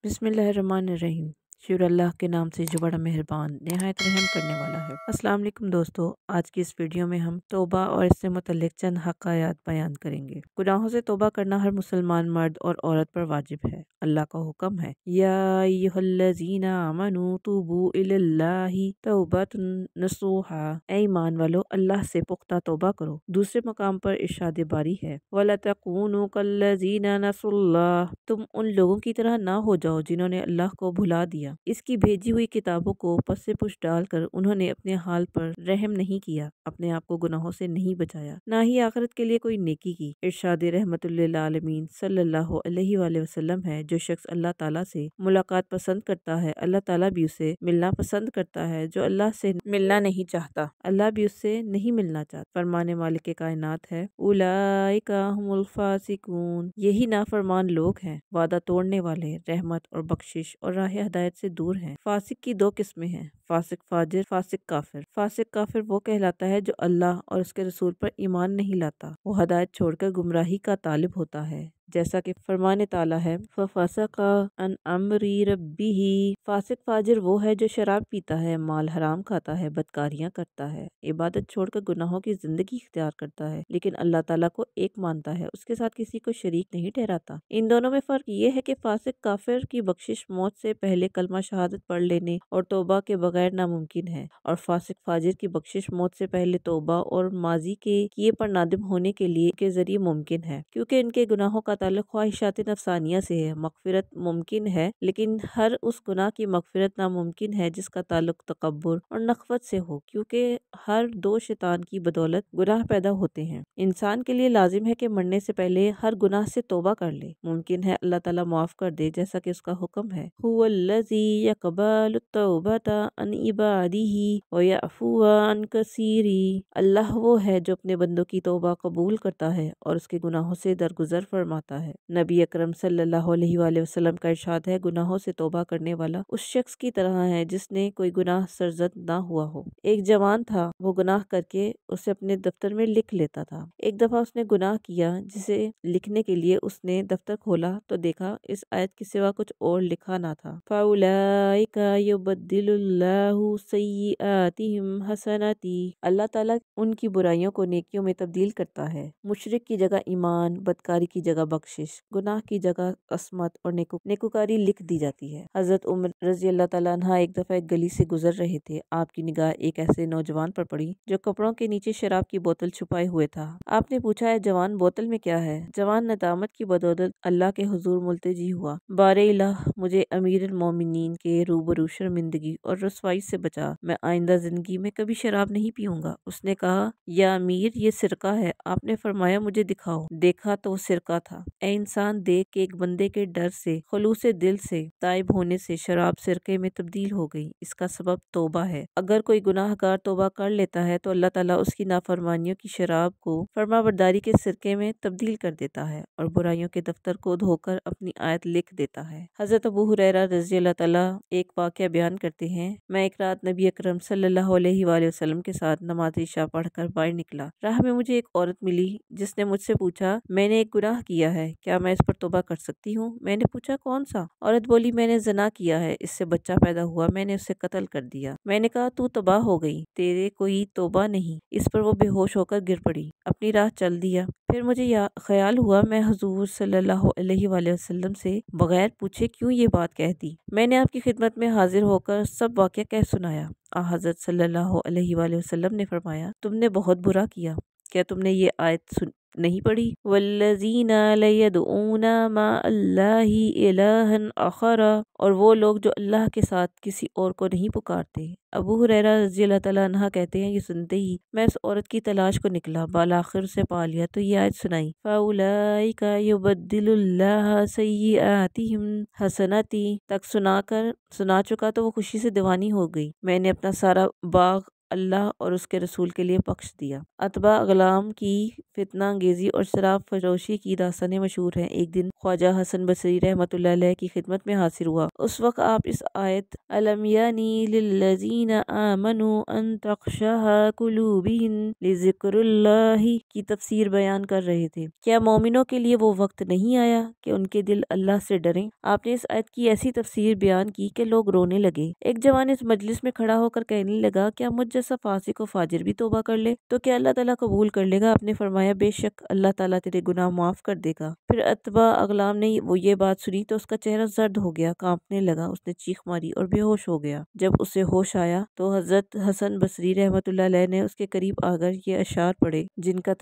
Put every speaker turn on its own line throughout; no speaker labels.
बिस्मिल्लाहिर्रहमानिर्रहीम। शुरू अल्लाह के नाम से जो बड़ा मेहरबान निहायत रहम करने वाला है। अस्सलाम वालेकुम दोस्तों, आज की इस वीडियो में हम तौबा और इससे मुतल्लिक चंद हक़ायात बयान करेंगे। गुनाहों से तौबा करना हर मुसलमान मर्द और औरत पर वाजिब है। अल्लाह का हुक्म है, या अय्युहल्लज़ीना आमनू तूबू इलल्लाहि तौबतन नसूहा। ऐ ईमान वालो, अल्लाह से पुख्ता तौबा करो। दूसरे मकाम पर इरशाद बारी है, वला तकूनू कल्लज़ीना नसुल्लाह। तुम उन लोगों की तरह ना हो जाओ जिन्होंने अल्लाह को भुला दिया। इसकी भेजी हुई किताबों को पसे पुश डालकर उन्होंने अपने हाल पर रहम नहीं किया, अपने आप को गुनाहों से नहीं बचाया, ना ही आखिरत के लिए कोई नेकी की। इरशाद रहमतुल लिल आलमीन सल्लल्लाहु अलैहि वसल्लम है, जो शख्स अल्लाह ताला से मुलाकात पसंद करता है, अल्लाह ताला भी उसे मिलना पसंद करता है। जो अल्लाह से मिलना नहीं चाहता, अल्लाह भी उससे नहीं मिलना चाहता। फरमाने मालिक कायनात है, उलाइका हुमुल फासिकून। यही नाफरमान लोग हैं, वादा तोड़ने वाले, रहमत और बख्शिश और राह हदायत से दूर हैं। फासिक की दो किस्में हैं, फासिक फाजिर, फासिक काफिर। फासिक काफिर वो कहलाता है जो अल्लाह और उसके रसूल पर ईमान नहीं लाता, वो हदायत छोड़कर गुमराही का तालिब होता है। जैसा कि फरमाने ताला है, फफसका अन अम्री रब्बिही। फासिक फाजिर वो है जो शराब पीता है, माल हराम खाता है, बदकारियां करता है, इबादत छोड़कर गुनाहों की जिंदगी इख्तियार करता है, लेकिन अल्लाह ताला को एक मानता है, उसके साथ किसी को शरीक नहीं ठहराता। इन दोनों में फर्क ये है कि फासिक काफिर की बख्शिश मौत से पहले कलमा शहादत पढ़ लेने और तौबा के बगैर नामुमकिन है, और फासिक फाजिर की बख्शिश मौत से पहले तौबा और माजी के किए पर नादिम होने के लिए के जरिए मुमकिन है, क्योंकि इनके गुनाहों का ताल्लुक ख्वाहिशात नफ्सानिया से है। मगफिरत मुमकिन है, लेकिन हर उस गुनाह की मगफिरत नामुमकिन है जिसका ताल्लुक तकब्बुर और नखवत से हो, क्योंकि हर दो शैतान की बदौलत गुनाह पैदा होते हैं। इंसान के लिए लाजिम है कि मरने से पहले हर गुनाह से तौबा कर ले। मुमकिन है अल्लाह ताला माफ कर दे, जैसा कि उसका हुक्म है, हुवल्लज़ी यक़बलु तौबता अन इबादिही व यअफ़ू अन कसीरी। अल्लाह वो है जो अपने बंदों की तौबा कबूल करता है और उसके गुनाहों से दरगुजर फरमाता है। नबी अकरम सल्लल्लाहु अलैहि वसल्लम का इरशाद है, गुनाहों से तौबा करने वाला उस शख्स की तरह है जिसने कोई गुनाह सरजद ना हुआ हो। एक जवान था, वो गुनाह करके उसे अपने दफ्तर में लिख लेता था। एक दफा उसने गुनाह किया, जिसे लिखने के लिए उसने दफ्तर खोला तो देखा इस आयत के सिवा कुछ और लिखा ना था। फ़उलाइका युबद्दिलुल्लाहु सय्यिआतिहिम हसनाती। अल्लाह ताला उनकी बुराइयों को नेकियों में तब्दील करता है। मुशरिक की जगह ईमान, बदकारी की जगह बख्शिश, गुनाह की जगह असमत और नेकुकारी लिख दी जाती है। हजरत उमर रजी अल्लाह ताला अन्हा एक दफा एक गली से गुजर रहे थे। आपकी निगाह एक ऐसे नौजवान पर पड़ी जो कपड़ों के नीचे शराब की बोतल छुपाए हुए था। आपने पूछा, है जवान, बोतल में क्या है? जवान नदामत की बदौलत अल्लाह के हुजूर मुल्तजी हुआ, बारे इलाह, मुझे अमीरुल मोमिनीन के रूबरू शर्मिंदगी और रसवाई से बचा। मैं आइंदा जिंदगी में कभी शराब नहीं पीऊंगा। उसने कहा, या अमीर, ये सिरका है। आपने फरमाया, मुझे दिखाओ। देखा तो वो सिरका था। ए इंसान, देख के एक बंदे के डर से, खुलूसे दिल से, ताइब होने से शराब सिरके में तब्दील हो गई। इसका सबब तौबा है। अगर कोई गुनाहगार तौबा कर लेता है तो अल्लाह ताला उसकी नाफरमानियों की शराब को फरमाबरदारी के सिरके में तब्दील कर देता है और बुराइयों के दफ्तर को धोकर अपनी आयत लिख देता है। हजरत अबू हुरैरा रज़ी अल्लाह ताला एक वाक़या बयान करते हैं, मैं एक रात नबी अकरम सल्लल्लाहु अलैहि वसल्लम के साथ नमाज इशा पढ़कर बाहर निकला। राह में मुझे एक औरत मिली जिसने मुझसे पूछा, मैंने एक गुनाह किया है, क्या मैं इस पर तौबा कर सकती हूँ? मैंने पूछा, कौन सा? औरत बोली, मैंने ज़ना किया है, इससे बच्चा पैदा हुआ, मैंने उसे कत्ल कर दिया। मैंने कहा, तू तबाह हो गई, तेरे कोई तौबा नहीं। इस पर वो बेहोश होकर गिर पड़ी, अपनी राह चल दिया। फिर मुझे ख्याल हुआ मैं हुजूर सल्लल्लाहु अलैहि वसल्लम से बगैर पूछे क्यों ये बात कह दी। मैंने आपकी खिदमत में हाजिर होकर सब वाक़या कह सुनाया। हज़रत सल्लल्लाहु अलैहि वसल्लम ने फरमाया, तुमने बहुत बुरा किया। क्या तुमने ये आयत नहीं पढ़ी? वल्लज़ीना लयदऊना मा अल्लाहि इलाहन आखरा। और वो लोग जो अल्लाह के साथ किसी और को नहीं पुकारते। अबू हुरैरा रज़ी अल्लाह ताला अन्हा कहते हैं, ये सुनते ही मैं उस औरत की तलाश को निकला, बालाखिर उसे पा लिया तो ये आयत सुनाई, फ़उलाइका युबद्दिलुल्लाह सय्यिआतिहिम हसनाती तक सुना चुका तो वो खुशी से दीवानी हो गई। मैंने अपना सारा बाग اللہ اور اس کے رسول کے لیے بخش دیا۔ اتباع غلام کی فتنہ انگیزی اور شراب فروشی کی داستانیں مشہور ہیں۔ ایک دن خواجہ حسن بصری رحمۃ اللہ علیہ کی خدمت میں حاضر ہوا۔ اس وقت آپ اس آیت الم یانی للذین آمنوا ان تخشع قلوبہم لذکر اللہ کی تفسیر بیان کر رہے تھے۔ کیا مومنوں کے لیے وہ وقت نہیں آیا کہ ان کے دل اللہ سے ڈریں؟ آپ نے اس آیت کی ایسی تفسیر بیان کی کہ لوگ رونے لگے۔ ایک جوان اس مجلس میں کھڑا ہو کر کہنے لگا، کیا مجھ جیسا فاسق و فاجر بھی توبہ کر لے تو کیا اللہ تعالیٰ قبول کر لے گا؟ آپ نے فرمایا، بے شک اللہ تعالیٰ تیرے گناہ معاف کر دے گا۔ پھر اتباع اغلام نے وہ یہ بات سنی تو اس کا چہرہ زرد ہو گیا، کانپنے لگا، اس نے چیخ ماری اور بے ہوش ہو گیا۔ جب اسے ہوش آیا تو حضرت حسن بصری رحمۃ اللہ علیہ نے اس کے قریب آ کر یہ اشعار پڑھے جن کا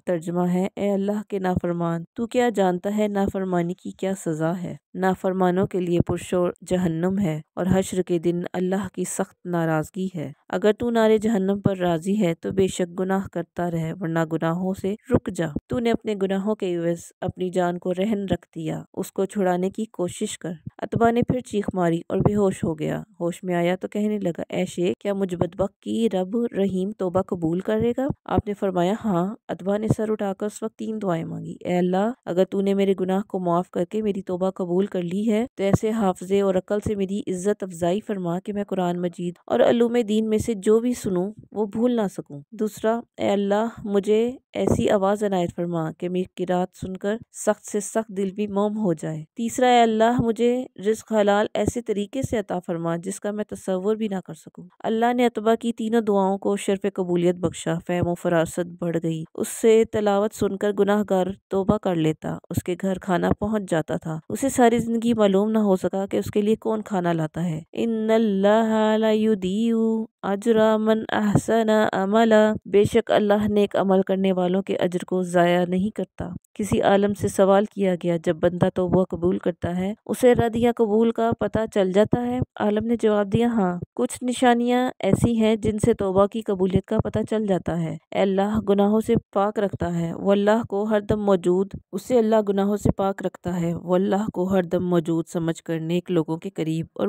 ترجمہ ہے، اے اللہ کے نافرمان، تو کیا جانتا ہے نافرمانی کی کیا سزا ہے؟ نافرمانوں کے لیے پرشور جہنم ہے اور حشر کے دن اللہ کی سخت ناراضگی ہے۔ اگر تو نارے جہنم پر راضی ہے تو بے شک گناہ کرتا رہے، ورنہ گناہوں سے رک جا۔ تو نے اپنے گناہوں کے عوض اپنی جان کو رہن رکھ دیا، اس کو چھڑانے کی کوشش کر۔ اتباع نے پھر چیخ ماری اور بے ہوش ہو گیا۔ ہوش میں آیا تو کہنے لگا، اے شیخ، کیا مجھ بدبخت کی رب رحیم توبہ قبول کرے گا؟ آپ نے فرمایا، ہاں۔ اتباع نے سر اٹھا کر اس وقت 3 دعائیں مانگی۔ اے اللہ، اگر تو نے میرے گناہ کو معاف کر کے میری توبہ قبول کر لی ہے تو ایسے حافظے اور عقل سے میری عزت افزائی فرما کہ میں قرآن مجید اور علوم دین میں سے جو بھی سنوں وہ بھول نہ سکوں۔ دوسرا، اے اللہ، مجھے ایسی آواز عنایت فرما کہ میری قرات سن کر سخت سے سخت دل بھی موم ہو جائے۔ تیسرا، اے اللہ، مجھے رزق حلال ایسے طریقے سے عطا فرما جس کا میں تصور بھی نہ کر سکوں۔ اللہ نے اتباع کی تینوں دعاؤں کو شرف قبولیت بخشا۔ فہم و فراست بڑھ گئی۔ اس سے تلاوت سن کر گناہ گار توبہ کر لیتا، اس کے گھر کھانا پہنچ جاتا تھا۔ اسے ساری زندگی معلوم نہ ہو سکا کہ اس کے لیے کون کھانا لاتا ہے۔ ان اللہ لا یضیع اجر من احسن عملا، بے شک اللہ نیک عمل کرنے والوں کے اجر کو ضائع نہیں کرتا۔ کسی عالم سے سوال کیا گیا، جب بندہ توبہ قبول کرتا ہے اسے رد یا قبول کا پتہ چل جاتا ہے؟ عالم نے جواب دیا، ہاں، کچھ نشانیاں ایسی ہیں جن سے توبہ کی قبولیت کا پتہ چل جاتا ہے۔ اے اللہ گناہوں سے پاک رکھتا ہے، وہ اللہ کو ہر دم موجود اسے اللہ گناہوں سے پاک رکھتا ہے، وہ اللہ کو ہر دم موجود سمجھ کر نیک لوگوں کے قریب اور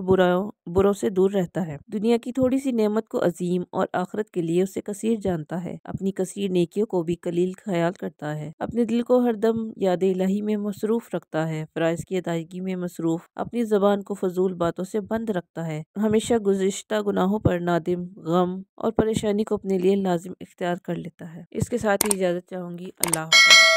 بروں سے دور رہتا ہے۔ دنیا کی تھوڑی سی نعمت کو عظیم اور آخرت کے لیے اسے کثیر جانتا ہے، اپنی کثیر نیکیوں کو بھی قلیل خیال کرتا ہے، اپنے دل کو ہر دم یاد الہی میں مصروف رکھتا ہے، فرائض کی ادائیگی میں مصروف، اپنی زبان کو فضول باتوں سے بند رکھتا ہے، ہمیشہ گزشتہ گناہوں پر نادم، غم اور پریشانی کو اپنے لیے لازم اختیار کر لیتا ہے۔ اس کے ساتھ ہی اجازت چاہوں گی۔ اللہ حافظ۔